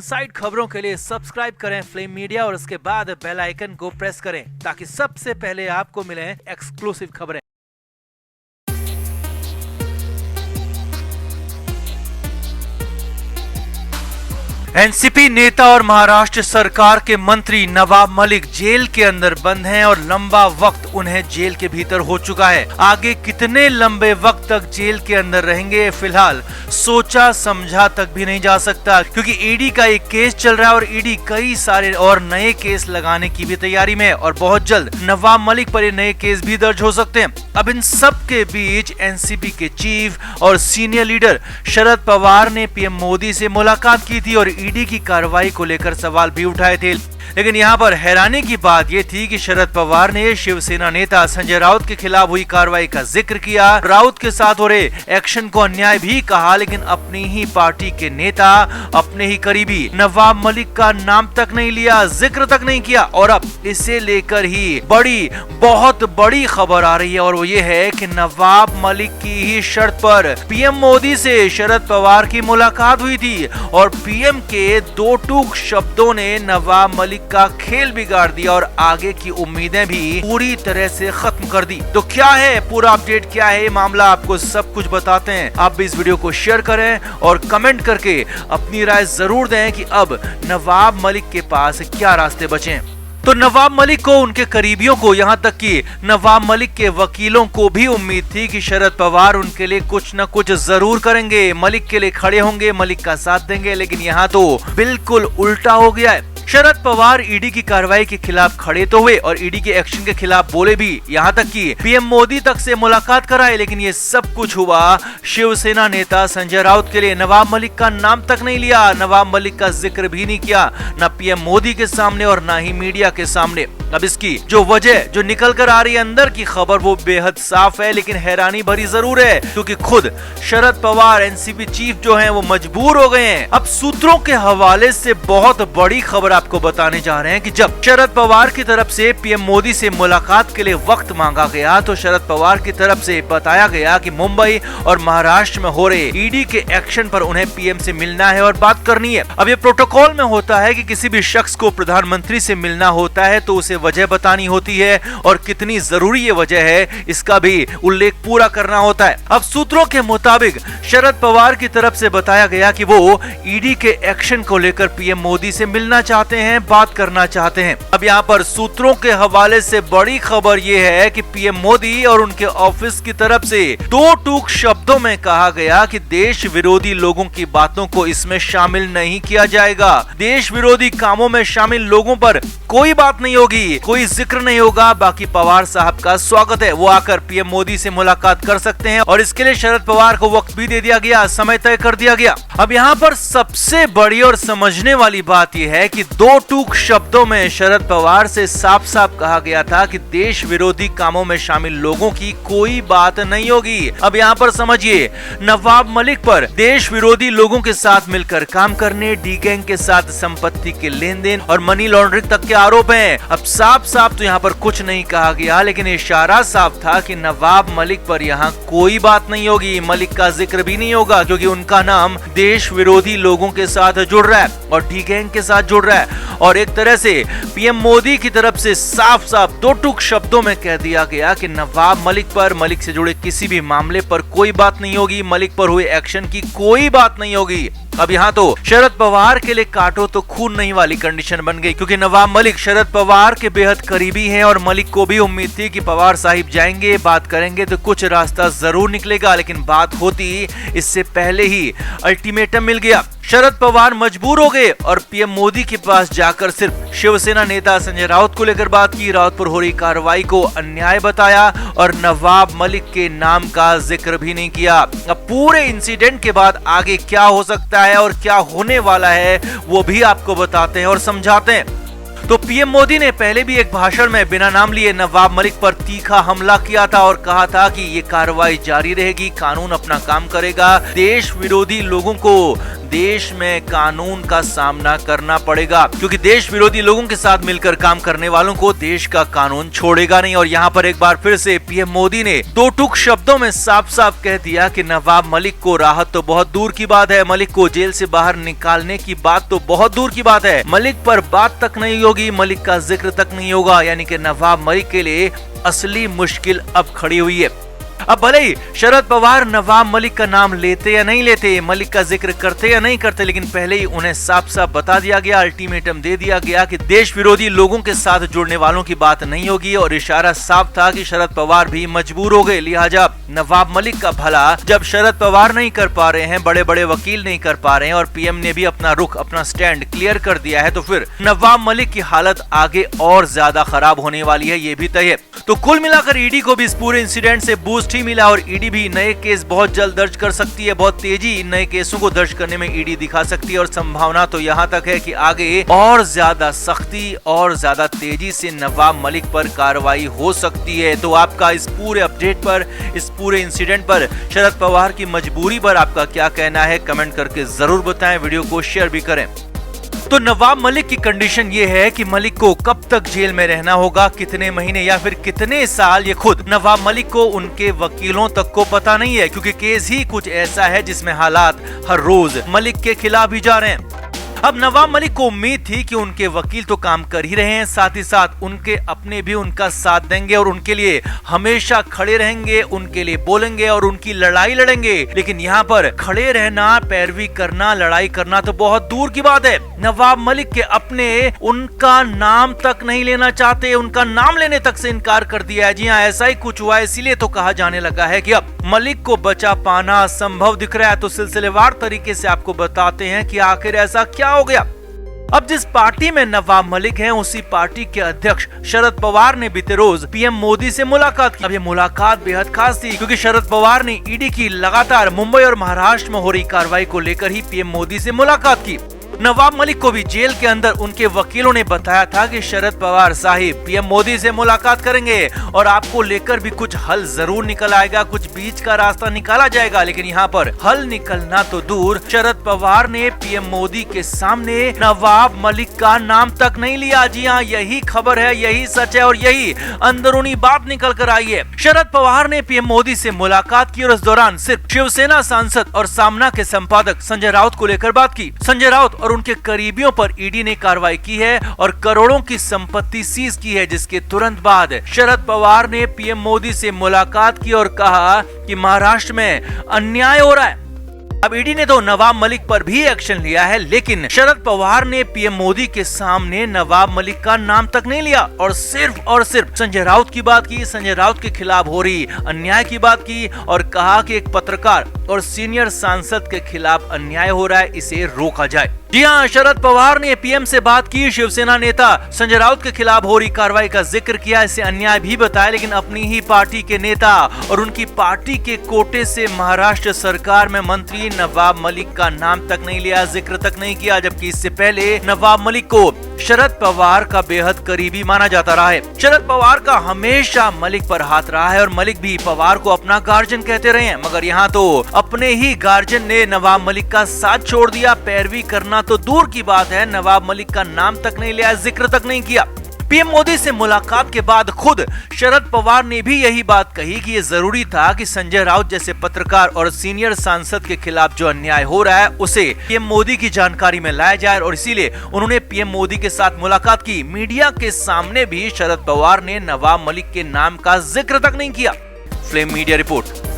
Side खबरों के लिए सब्सक्राइब करें फ्लेम मीडिया और उसके बाद बेल आइकन को प्रेस करें ताकि सबसे पहले आपको मिले एक्सक्लूसिव खबरें। एनसीपी नेता और महाराष्ट्र सरकार के मंत्री नवाब मलिक जेल के अंदर बंद हैं और लंबा वक्त उन्हें जेल के भीतर हो चुका है। आगे कितने लंबे वक्त तक जेल के अंदर रहेंगे फिलहाल सोचा समझा तक भी नहीं जा सकता, क्योंकि ईडी का एक केस चल रहा है और ईडी कई सारे और नए केस लगाने की भी तैयारी में है और बहुत जल्द नवाब मलिक पर ये नए केस भी दर्ज हो सकते हैं। अब इन सब के बीच एनसीपी के चीफ और सीनियर लीडर शरद पवार ने पीएम मोदी से मुलाकात की थी और ईडी की कार्रवाई को लेकर सवाल भी उठाए थे। लेकिन यहाँ पर हैरानी की बात यह थी कि शरद पवार ने शिवसेना नेता संजय राउत के खिलाफ हुई कार्रवाई का जिक्र किया, राउत के साथ हो रहे एक्शन को अन्याय भी कहा, लेकिन अपनी ही पार्टी के नेता, अपने ही करीबी नवाब मलिक का नाम तक नहीं लिया, जिक्र तक नहीं किया। और अब इसे लेकर ही बहुत बड़ी खबर आ रही है और वो ये है कि नवाब मलिक की ही शर्त पर पीएम मोदी से शरद पवार की मुलाकात हुई थी और पीएम के दो टूक शब्दों ने नवाब मलिक का खेल बिगाड़ दिया और आगे की उम्मीदें भी पूरी तरह से खत्म कर दी। तो क्या है पूरा अपडेट, क्या है मामला, आपको सब कुछ बताते हैं। आप भी इस वीडियो को शेयर करें और कमेंट करके अपनी राय जरूर दें कि अब नवाब मलिक के पास क्या रास्ते बचे। तो नवाब मलिक को, उनके करीबियों को, यहाँ तक कि नवाब मलिक के वकीलों को भी उम्मीद थी कि शरद पवार उनके लिए कुछ न कुछ जरूर करेंगे, मलिक के लिए खड़े होंगे, मलिक का साथ देंगे। लेकिन यहाँ तो बिल्कुल उल्टा हो गया है। शरद पवार ईडी की कार्रवाई के खिलाफ खड़े तो हुए और ईडी के एक्शन के खिलाफ बोले भी, यहाँ तक कि पीएम मोदी तक से मुलाकात कराए, लेकिन ये सब कुछ हुआ शिवसेना नेता संजय राउत के लिए। नवाब मलिक का नाम तक नहीं लिया, नवाब मलिक का जिक्र भी नहीं किया, न पीएम मोदी के सामने और न ही मीडिया के सामने। अब इसकी जो वजह जो निकल कर आ रही है अंदर की खबर वो बेहद साफ है, लेकिन हैरानी भरी जरूर है, क्योंकि खुद शरद पवार एनसीपी चीफ जो हैं वो मजबूर हो गए हैं। अब सूत्रों के हवाले से बहुत बड़ी खबर आपको बताने जा रहे हैं कि जब शरद पवार की तरफ से पीएम मोदी से मुलाकात के लिए वक्त मांगा गया तो शरद पवार की तरफ से बताया गया कि मुंबई और महाराष्ट्र में हो रहे ईडी के एक्शन पर उन्हें पीएम से मिलना है और बात करनी है। अब ये प्रोटोकॉल में होता है कि किसी भी शख्स को प्रधानमंत्री से मिलना होता है तो उसे वजह बतानी होती है और कितनी जरूरी ये वजह है इसका भी उल्लेख पूरा करना होता है। अब सूत्रों के मुताबिक शरद पवार की तरफ से बताया गया कि वो ईडी के एक्शन को लेकर पीएम मोदी से मिलना चाहते हैं, बात करना चाहते हैं। अब यहाँ पर सूत्रों के हवाले से बड़ी खबर ये है कि पीएम मोदी और उनके ऑफिस की तरफ से दो टूक शब्दों में कहा गया कि देश विरोधी लोगों की बातों को इसमें शामिल नहीं किया जाएगा, देश विरोधी कामों में शामिल लोगों पर कोई बात नहीं होगी, कोई जिक्र नहीं होगा। बाकी पवार साहब का स्वागत है, वो आकर पीएम मोदी से मुलाकात कर सकते हैं और इसके लिए शरद पवार को वक्त भी दे दिया गया, समय तय कर दिया गया। अब यहाँ पर सबसे बड़ी और समझने वाली बात यह है कि दो टूक शब्दों में शरद पवार से साफ साफ कहा गया था कि देश विरोधी कामों में शामिल लोगों की कोई बात नहीं होगी। अब यहाँ पर समझिए, नवाब मलिक पर देश विरोधी लोगों के साथ मिलकर काम करने, डी गैंग के साथ संपत्ति के लेन देन और मनी लॉन्ड्रिंग तक के आरोप हैं। अब साफ साफ तो यहाँ पर कुछ नहीं कहा गया, लेकिन इशारा साफ था कि नवाब मलिक पर यहाँ कोई बात नहीं होगी, मलिक का जिक्र भी नहीं होगा, क्योंकि उनका नाम देश विरोधी लोगों के साथ जुड़ रहा है और डी गैंग के साथ जुड़ रहा है। और एक तरह से पीएम मोदी की तरफ से साफ साफ दो टूक शब्दों में कह दिया गया कि नवाब मलिक पर, मलिक से जुड़े किसी भी मामले पर कोई बात नहीं होगी, मलिक पर हुए एक्शन की कोई बात नहीं होगी। अब यहाँ तो शरद पवार के लिए काटो तो खून नहीं वाली कंडीशन बन गई, क्योंकि नवाब मलिक शरद पवार के बेहद करीबी हैं और मलिक को भी उम्मीद थी कि पवार साहिब जाएंगे, बात करेंगे तो कुछ रास्ता जरूर निकलेगा, लेकिन बात होती इससे पहले ही अल्टीमेटम मिल गया। शरद पवार मजबूर हो गए और पीएम मोदी के पास जाकर सिर्फ शिवसेना नेता संजय राउत को लेकर बात की, राउत पर हो रही कार्रवाई को अन्याय बताया और नवाब मलिक के नाम का जिक्र भी नहीं किया। अब पूरे इंसिडेंट के बाद आगे क्या हो सकता है और क्या होने वाला है वो भी आपको बताते हैं और समझाते हैं। तो पीएम मोदी ने पहले भी एक भाषण में बिना नाम लिए नवाब मलिक पर तीखा हमला किया था और कहा था कि ये कार्रवाई जारी रहेगी, कानून अपना काम करेगा, देश विरोधी लोगों को देश में कानून का सामना करना पड़ेगा, क्योंकि देश विरोधी लोगों के साथ मिलकर काम करने वालों को देश का कानून छोड़ेगा नहीं। और यहाँ पर एक बार फिर से पीएम मोदी ने दो टूक शब्दों में साफ साफ कह दिया कि नवाब मलिक को राहत तो बहुत दूर की बात है, मलिक को जेल से बाहर निकालने की बात तो बहुत दूर की बात है, मलिक पर बात तक नहीं होगी, मलिक का जिक्र तक नहीं होगा। यानी कि नवाब मलिक के लिए असली मुश्किल अब खड़ी हुई है। अब भले ही शरद पवार नवाब मलिक का नाम लेते या नहीं लेते, मलिक का जिक्र करते या नहीं करते, लेकिन पहले ही उन्हें साफ साफ बता दिया गया, अल्टीमेटम दे दिया गया कि देश विरोधी लोगों के साथ जुड़ने वालों की बात नहीं होगी। और इशारा साफ था कि शरद पवार भी मजबूर हो गए, लिहाजा नवाब मलिक का भला जब शरद पवार नहीं कर पा रहे हैं, बड़े बड़े वकील नहीं कर पा रहे हैं और पीएम ने भी अपना रुख, अपना स्टैंड क्लियर कर दिया है, तो फिर नवाब मलिक की हालत आगे और ज्यादा खराब होने वाली है, ये भी तय है। तो कुल मिलाकर ईडी को भी इस पूरे इंसिडेंट से बूस्ट ही मिला और ईडी भी नए केस बहुत जल्द दर्ज कर सकती है, बहुत तेजी नए केसों को दर्ज करने में ईडी दिखा सकती है। और संभावना तो यहाँ तक है कि आगे और ज्यादा सख्ती और ज्यादा तेजी से नवाब मलिक पर कार्रवाई हो सकती है। तो आपका इस पूरे अपडेट पर, इस पूरे इंसिडेंट पर, शरद पवार की मजबूरी पर आपका क्या कहना है, कमेंट करके जरूर बताएं, वीडियो को शेयर भी करें। तो नवाब मलिक की कंडीशन ये है कि मलिक को कब तक जेल में रहना होगा, कितने महीने या फिर कितने साल, ये खुद नवाब मलिक को उनके वकीलों तक को पता नहीं है, क्योंकि केस ही कुछ ऐसा है जिसमें हालात हर रोज मलिक के खिलाफ ही जा रहे हैं। अब नवाब मलिक को उम्मीद थी कि उनके वकील तो काम कर ही रहे हैं, साथ ही साथ उनके अपने भी उनका साथ देंगे और उनके लिए हमेशा खड़े रहेंगे, उनके लिए बोलेंगे और उनकी लड़ाई लड़ेंगे। लेकिन यहाँ पर खड़े रहना, पैरवी करना, लड़ाई करना तो बहुत दूर की बात है। नवाब मलिक के अपने उनका नाम तक नहीं लेना चाहते, उनका नाम लेने तक से इनकार कर दिया है। जी हाँ, ऐसा ही कुछ हुआ, इसीलिए तो कहा जाने लगा है कि अब मलिक को बचा पाना असंभव दिख रहा है। तो सिलसिलेवार तरीके से आपको बताते हैं कि आखिर ऐसा क्या हो गया। अब जिस पार्टी में नवाब मलिक हैं, उसी पार्टी के अध्यक्ष शरद पवार ने बीते रोज पीएम मोदी से मुलाकात की। अब ये मुलाकात बेहद खास थी, क्योंकि शरद पवार ने ईडी की लगातार मुंबई और महाराष्ट्र में हो रही कार्रवाई को लेकर ही पीएम मोदी से मुलाकात की। नवाब मलिक को भी जेल के अंदर उनके वकीलों ने बताया था कि शरद पवार साहिब पीएम मोदी से मुलाकात करेंगे और आपको लेकर भी कुछ हल जरूर निकल आएगा, कुछ बीच का रास्ता निकाला जाएगा। लेकिन यहाँ पर हल निकलना तो दूर, शरद पवार ने पीएम मोदी के सामने नवाब मलिक का नाम तक नहीं लिया। जी हाँ, यही खबर है, यही सच है और यही अंदरूनी बात निकल कर आई है। शरद पवार ने पीएम मोदी से मुलाकात की और इस दौरान सिर्फ शिवसेना सांसद और सामना के संपादक संजय राउत को लेकर बात की। संजय राउत और उनके करीबियों पर ईडी ने कार्रवाई की है और करोड़ों की संपत्ति सीज की है, जिसके तुरंत बाद शरद पवार ने पीएम मोदी से मुलाकात की और कहा कि महाराष्ट्र में अन्याय हो रहा है। अब ईडी ने तो नवाब मलिक पर भी एक्शन लिया है, लेकिन शरद पवार ने पीएम मोदी के सामने नवाब मलिक का नाम तक नहीं लिया और सिर्फ संजय राउत की बात की, संजय राउत के खिलाफ हो रही अन्याय की बात की और कहा कि एक पत्रकार और सीनियर सांसद के खिलाफ अन्याय हो रहा है, इसे रोका जाए। जी हाँ, शरद पवार ने पीएम से बात की, शिवसेना नेता संजय राउत के खिलाफ हो रही कार्रवाई का जिक्र किया, इसे अन्याय भी बताया, लेकिन अपनी ही पार्टी के नेता और उनकी पार्टी के कोटे से महाराष्ट्र सरकार में मंत्री नवाब मलिक का नाम तक नहीं लिया, जिक्र तक नहीं किया, जबकि इससे पहले नवाब मलिक को शरद पवार का बेहद करीबी माना जाता रहा है। शरद पवार का हमेशा मलिक पर हाथ रहा है और मलिक भी पवार को अपना गार्जियन कहते रहे हैं, मगर यहाँ तो अपने ही गार्जियन ने नवाब मलिक का साथ छोड़ दिया। पैरवी करना तो दूर की बात है, नवाब मलिक का नाम तक नहीं लिया, जिक्र तक नहीं किया। पीएम मोदी से मुलाकात के बाद खुद शरद पवार ने भी यही बात कही कि ये जरूरी था कि संजय राउत जैसे पत्रकार और सीनियर सांसद के खिलाफ जो अन्याय हो रहा है उसे पीएम मोदी की जानकारी में लाया जाए और इसीलिए उन्होंने पीएम मोदी के साथ मुलाकात की। मीडिया के सामने भी शरद पवार ने नवाब मलिक के नाम का जिक्र तक नहीं किया। Flame media report.